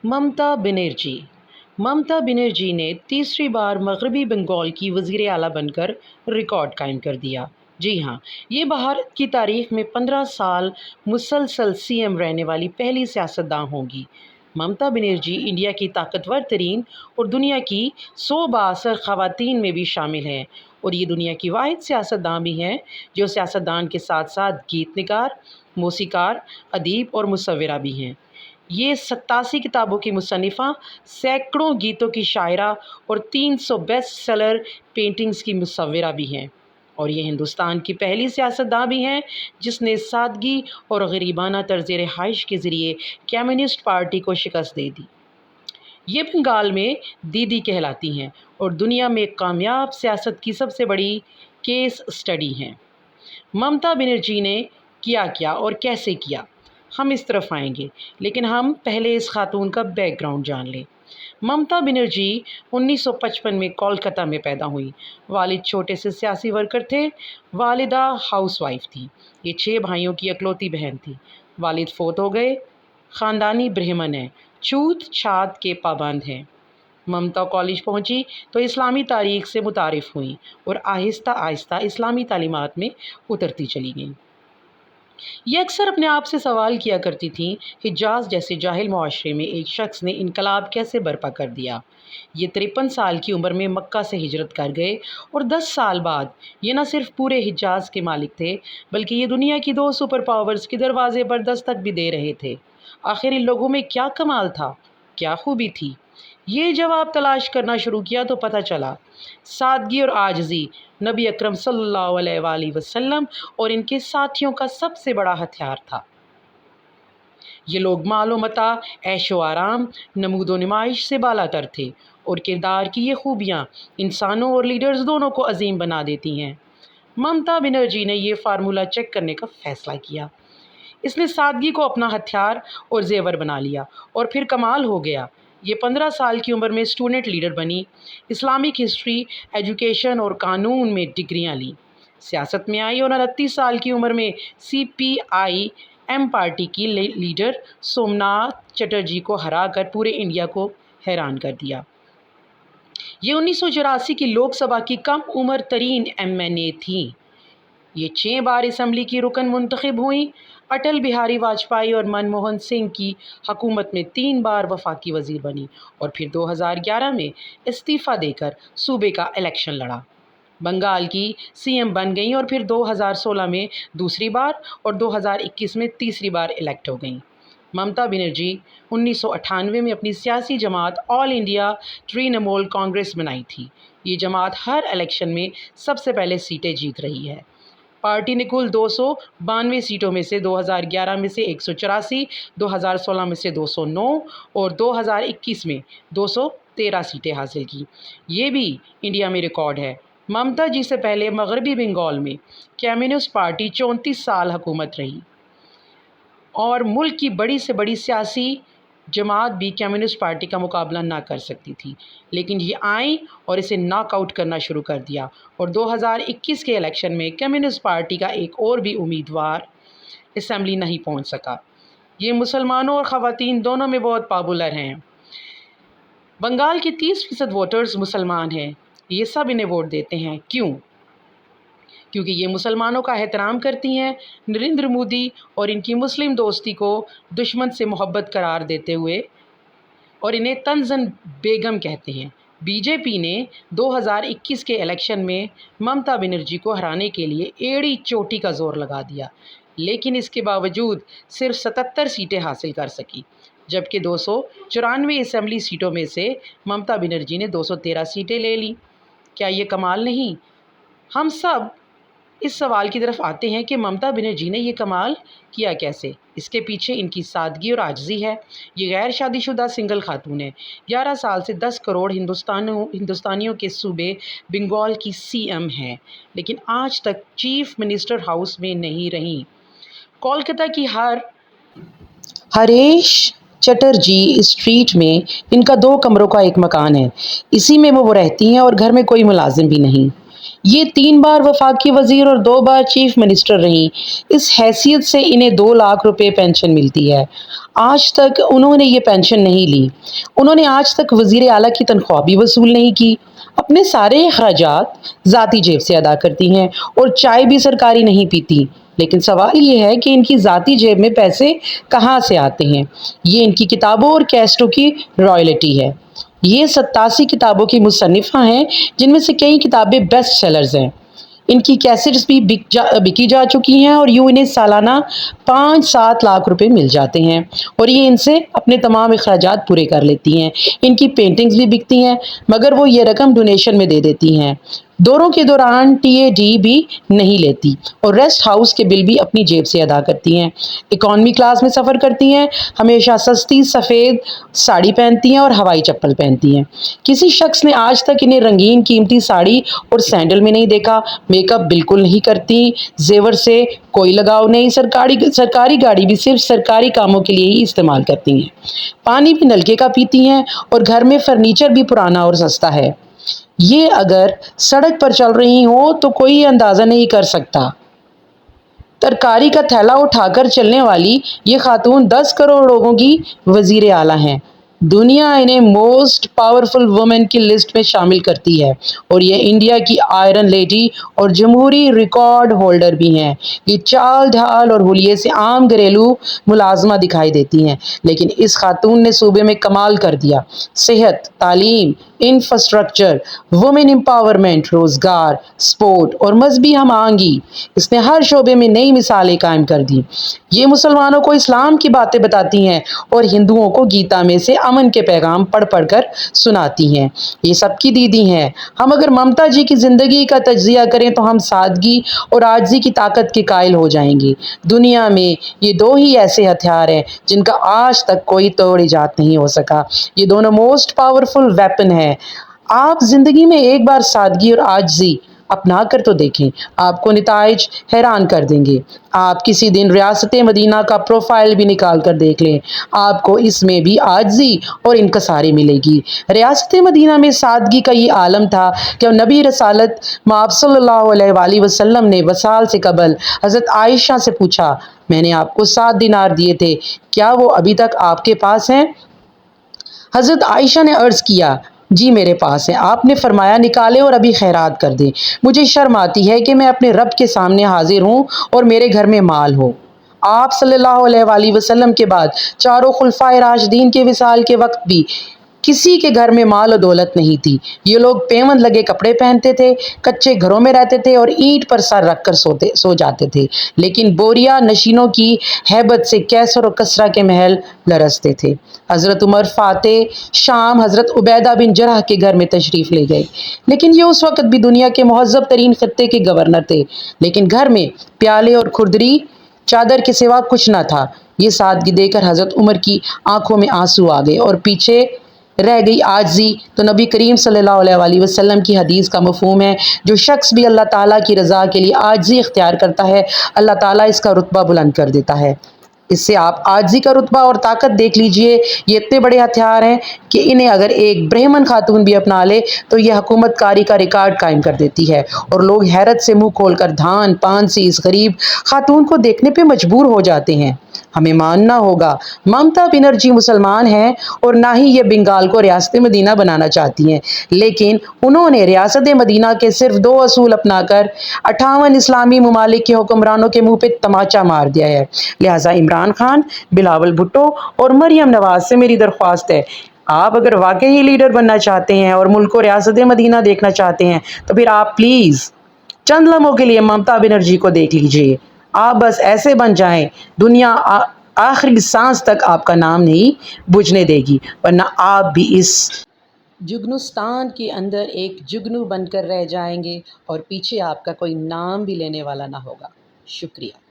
ممتا بنرجی ممتا بنرجی نے تیسری بار مغربی بنگال کی وزیر اعلیٰ بن کر ریکارڈ قائم کر دیا۔ جی ہاں، یہ بھارت کی تاریخ میں 15 سال مسلسل سی ایم رہنے والی پہلی سیاستداں ہوں گی۔ ممتا بنرجی انڈیا کی طاقتور ترین اور دنیا کی 100 بااثر خواتین میں بھی شامل ہیں، اور یہ دنیا کی واحد سیاستداں بھی ہیں جو سیاستدان کے ساتھ ساتھ گیت نگار، موسیقار، ادیب اور مصورہ بھی ہیں۔ یہ 87 کتابوں کی مصنفہ، سینکڑوں گیتوں کی شاعرہ اور 300 بیسٹ سیلر پینٹنگز کی مصورہ بھی ہیں، اور یہ ہندوستان کی پہلی سیاستداں بھی ہیں جس نے سادگی اور غریبانہ طرز رہائش کے ذریعے کمیونسٹ پارٹی کو شکست دے دی۔ یہ بنگال میں دیدی کہلاتی ہیں اور دنیا میں کامیاب سیاست کی سب سے بڑی کیس اسٹڈی ہیں۔ ممتا بنرجی نے کیا اور کیسے کیا، ہم اس طرف آئیں گے، لیکن ہم پہلے اس خاتون کا بیک گراؤنڈ جان لیں۔ ممتا بنرجی 1955 میں کولکتہ میں پیدا ہوئی۔ والد چھوٹے سے سیاسی ورکر تھے، والدہ ہاؤس وائف تھی۔ یہ 6 بھائیوں کی اکلوتی بہن تھی۔ والد فوت ہو گئے۔ خاندانی برہمن ہیں، چھوت چھات کے پابند ہیں۔ ممتا کالج پہنچی تو اسلامی تاریخ سے متعارف ہوئیں اور آہستہ آہستہ اسلامی تعلیمات میں اترتی چلی گئیں۔ یہ اکثر اپنے آپ سے سوال کیا کرتی تھیں، حجاز جیسے جاہل معاشرے میں ایک شخص نے انقلاب کیسے برپا کر دیا؟ یہ 53 سال کی عمر میں مکہ سے ہجرت کر گئے اور 10 سال بعد یہ نہ صرف پورے حجاز کے مالک تھے بلکہ یہ دنیا کی 2 سپر پاورز کے دروازے پر دستک بھی دے رہے تھے۔ آخر ان لوگوں میں کیا کمال تھا، کیا خوبی تھی؟ یہ جواب تلاش کرنا شروع کیا تو پتہ چلا سادگی اور عاجزی نبی اکرم صلی اللہ علیہ وآلہ وسلم اور ان کے ساتھیوں کا سب سے بڑا ہتھیار تھا۔ یہ لوگ مال و متاع، عیش و آرام، نمود و نمائش سے بالا تر تھے، اور کردار کی یہ خوبیاں انسانوں اور لیڈرز دونوں کو عظیم بنا دیتی ہیں۔ ممتا بنرجی نے یہ فارمولہ چیک کرنے کا فیصلہ کیا۔ اس نے سادگی کو اپنا ہتھیار اور زیور بنا لیا، اور پھر کمال ہو گیا۔ یہ 15 سال کی عمر میں اسٹوڈنٹ لیڈر بنی، اسلامک ہسٹری، ایجوکیشن اور قانون میں ڈگریاں لیں، سیاست میں آئی اور 29 سال کی عمر میں سی پی آئی ایم پارٹی کی لیڈر سومناتھ چٹرجی کو ہرا کر پورے انڈیا کو حیران کر دیا۔ یہ 1984 کی لوک سبھا کی کم عمر ترین ایم این اے تھیں۔ یہ 6 بار اسمبلی کی رکن منتخب ہوئیں۔ اٹل بہاری واجپئی اور منموہن سنگھ کی حکومت میں 3 بار وفاقی وزیر بنی اور پھر 2011 میں استعفیٰ دے کر صوبے کا الیکشن لڑا۔ بنگال کی سی ایم بن گئیں اور پھر 2016 میں دوسری بار اور 2021 میں تیسری بار الیکٹ ہو گئیں۔ ممتا بنرجی 1998 میں اپنی سیاسی جماعت آل انڈیا ترنمول کانگریس بنائی تھی۔ یہ جماعت ہر الیکشن میں سب سے پہلے سیٹیں جیت رہی ہے۔ پارٹی نے کل 292 سیٹوں میں سے 2011 میں سے 184، 2016 میں سے 209 اور 2021 میں 213 سیٹیں حاصل کی۔ یہ بھی انڈیا میں ریکارڈ ہے۔ ممتا جی سے پہلے مغربی بنگال میں کمیونسٹ پارٹی 34 سال حکومت رہی، اور ملک کی بڑی سے بڑی سیاسی جماعت بھی کمیونسٹ پارٹی کا مقابلہ نہ کر سکتی تھی، لیکن یہ آئیں اور اسے ناک آؤٹ کرنا شروع کر دیا، اور 2021 کے الیکشن میں کمیونسٹ پارٹی کا ایک اور بھی امیدوار اسمبلی نہیں پہنچ سکا۔ یہ مسلمانوں اور خواتین دونوں میں بہت پاپولر ہیں۔ بنگال کے 30% ووٹرز مسلمان ہیں۔ یہ سب انہیں ووٹ دیتے ہیں۔ کیوں؟ کیونکہ یہ مسلمانوں کا احترام کرتی ہیں، نریندر مودی اور ان کی مسلم دوستی کو دشمن سے محبت قرار دیتے ہوئے، اور انہیں تنزن بیگم کہتے ہیں۔ بی جے پی نے 2021 کے الیکشن میں ممتا بنرجی کو ہرانے کے لیے ایڑی چوٹی کا زور لگا دیا، لیکن اس کے باوجود صرف 77 سیٹیں حاصل کر سکی، جبکہ 294 اسمبلی سیٹوں میں سے ممتا بنرجی نے 213 سیٹیں لے لیں۔ کیا یہ کمال نہیں؟ ہم سب اس سوال کی طرف آتے ہیں کہ ممتا بنرجی نے یہ کمال کیا کیسے؟ اس کے پیچھے ان کی سادگی اور عاجزی ہے۔ یہ غیر شادی شدہ سنگل خاتون ہے۔ 11 سال سے 10 کروڑ ہندوستانیوں کے صوبے بنگال کی سی ایم ہیں، لیکن آج تک چیف منسٹر ہاؤس میں نہیں رہیں۔ کولکتہ کی ہریش چٹرجی اسٹریٹ میں ان کا 2 کمروں کا ایک مکان ہے۔ اسی میں وہ رہتی ہیں اور گھر میں کوئی ملازم بھی نہیں۔ یہ 3 بار وفاقی وزیر اور 2 بار چیف منسٹر رہیں۔ اس حیثیت سے انہیں 2 لاکھ روپے پینشن ملتی ہے۔ آج تک انہوں نے یہ پینشن نہیں لی۔ انہوں نے آج تک وزیر اعلیٰ کی تنخواہ بھی وصول نہیں کی۔ اپنے سارے اخراجات ذاتی جیب سے ادا کرتی ہیں اور چائے بھی سرکاری نہیں پیتی۔ لیکن سوال یہ ہے کہ ان کی ذاتی جیب میں پیسے کہاں سے آتے ہیں؟ یہ ان کی کتابوں اور کیسٹوں کی رائلٹی ہے۔ یہ 87 کتابوں کی مصنفہ ہیں، جن میں سے کئی کتابیں بیسٹ سیلرز ہیں۔ ان کی کیسٹس بھی بکی جا چکی ہیں اور یوں انہیں سالانہ 5-7 لاکھ روپے مل جاتے ہیں اور یہ ان سے اپنے تمام اخراجات پورے کر لیتی ہیں۔ ان کی پینٹنگز بھی بکتی ہیں، مگر وہ یہ رقم ڈونیشن میں دے دیتی ہیں۔ دوروں کے دوران ٹی اے ڈی بھی نہیں لیتی اور ریسٹ ہاؤس کے بل بھی اپنی جیب سے ادا کرتی ہیں۔ اکانومی کلاس میں سفر کرتی ہیں، ہمیشہ سستی سفید ساڑی پہنتی ہیں اور ہوائی چپل پہنتی ہیں۔ کسی شخص نے آج تک انہیں رنگین قیمتی ساڑی اور سینڈل میں نہیں دیکھا۔ میک اپ بالکل نہیں کرتی، زیور سے کوئی لگاؤ نہیں۔ سرکاری گاڑی بھی صرف سرکاری کاموں کے لیے ہی استعمال کرتی ہیں۔ پانی بھی نلکے کا پیتی ہیں اور گھر میں فرنیچر بھی پرانا اور سستا ہے۔ یہ اگر سڑک پر چل رہی ہوں تو کوئی اندازہ نہیں کر سکتا۔ ترکاری کا تھیلا اٹھا کر چلنے والی یہ خاتون 10 کروڑ لوگوں کی وزیر اعلیٰ ہیں۔ دنیا انہیں موسٹ پاورفل وومن کی لسٹ میں شامل کرتی ہے اور یہ انڈیا کی آئرن لیڈی اور جمہوری ریکارڈ ہولڈر بھی ہیں۔ یہ چال ڈھال اور حلیے سے عام گھریلو ملازمہ دکھائی دیتی ہیں، لیکن اس خاتون نے صوبے میں کمال کر دیا۔ صحت، تعلیم، انفراسٹرکچر، وومن امپاورمنٹ، روزگار، سپورٹ اور مذہبی ہم آہنگی، اس نے ہر شعبے میں نئی مثالیں قائم کر دیں۔ یہ مسلمانوں کو اسلام کی باتیں بتاتی ہیں اور ہندوؤں کو گیتا میں سے امن کے پیغام پڑھ پڑھ کر سناتی ہیں۔ یہ سب کی دیدی ہیں۔ ہم اگر ممتا جی کی زندگی کا تجزیہ کریں تو ہم سادگی اور عاجزی کی طاقت کے قائل ہو جائیں گے۔ دنیا میں یہ 2 ہی ایسے ہتھیار ہیں جن کا آج تک کوئی توڑ ایجاد نہیں ہو سکا۔ یہ دونوں موسٹ پاورفل ویپن ہیں۔ آپ زندگی میں ایک بار سادگی اور عاجزی اپنا کر تو دیکھیں، آپ کو نتائج حیران کر دیں گے۔ آپ کسی دن ریاست مدینہ کا پروفائل بھی نکال کر دیکھ لیں، آپ کو اس میں بھی عاجزی اور انکساری ملے گی۔ ریاست مدینہ میں سادگی کا یہ عالم تھا کہ نبی رسالت مآب صلی اللہ علیہ وآلہ وسلم نے وصال سے قبل حضرت عائشہ سے پوچھا، میں نے آپ کو 7 دینار دیے تھے، کیا وہ ابھی تک آپ کے پاس ہیں؟ حضرت عائشہ نے عرض کیا، جی میرے پاس ہے۔ آپ نے فرمایا، نکالیں اور ابھی خیرات کر دیں، مجھے شرم آتی ہے کہ میں اپنے رب کے سامنے حاضر ہوں اور میرے گھر میں مال ہو۔ آپ صلی اللہ علیہ وآلہ وسلم کے بعد 4 خلفائے راشدین کے وصال کے وقت بھی کسی کے گھر میں مال و دولت نہیں تھی۔ یہ لوگ پیوند لگے کپڑے پہنتے تھے، کچے گھروں میں رہتے تھے اور اینٹ پر سر رکھ کر سو جاتے تھے، لیکن بوریا نشینوں کی ہیبت سے کیسر و کسرا کے محل لرزتے تھے۔ حضرت عمر فاتح شام حضرت عبیدہ بن جرح کے گھر میں تشریف لے گئے، لیکن یہ اس وقت بھی دنیا کے مہذب ترین خطے کے گورنر تھے، لیکن گھر میں پیالے اور کھردری چادر کے سوا کچھ نہ تھا۔ یہ سادگی دے کر حضرت عمر کی آنکھوں میں آنسو آ گئے اور پیچھے رہ گئی عاجزی۔ تو نبی کریم صلی اللہ علیہ وآلہ وسلم کی حدیث کا مفہوم ہے، جو شخص بھی اللہ تعالیٰ کی رضا کے لیے عاجزی اختیار کرتا ہے، اللہ تعالیٰ اس کا رتبہ بلند کر دیتا ہے۔ اس سے آپ عاجزی کا رتبہ اور طاقت دیکھ لیجئے۔ یہ اتنے بڑے ہتھیار ہیں کہ انہیں اگر ایک برہمن خاتون بھی اپنا لے تو یہ حکومت کاری کا ریکارڈ قائم کر دیتی ہے اور لوگ حیرت سے منہ کھول کر دھان پان سے اس غریب خاتون کو دیکھنے پہ مجبور ہو جاتے ہیں۔ ہمیں ماننا ہوگا، ممتا بنرجی مسلمان ہیں اور نہ ہی یہ بنگال کو ریاست مدینہ بنانا چاہتی ہیں، لیکن انہوں نے ریاست مدینہ کے صرف 2 اصول اپنا کر 58 اسلامی ممالک کے حکمرانوں کے منہ پہ تماچا مار دیا ہے۔ لہٰذا عمران خان، بلاول بھٹو اور مریم نواز سے میری درخواست ہے، آپ اگر واقعی لیڈر بننا چاہتے ہیں اور ملک کو ریاست مدینہ دیکھنا چاہتے ہیں تو پھر آپ پلیز چند لمحوں کے لیے ممتا بنرجی کو دیکھ لیجئے۔ آپ بس ایسے بن جائیں، دنیا آخری سانس تک آپ کا نام نہیں بجھنے دے گی، ورنہ آپ بھی اس جگنوستان کے اندر ایک جگنو بن کر رہ جائیں گے اور پیچھے آپ کا کوئی نام بھی لینے والا نہ ہوگا۔ شکریہ۔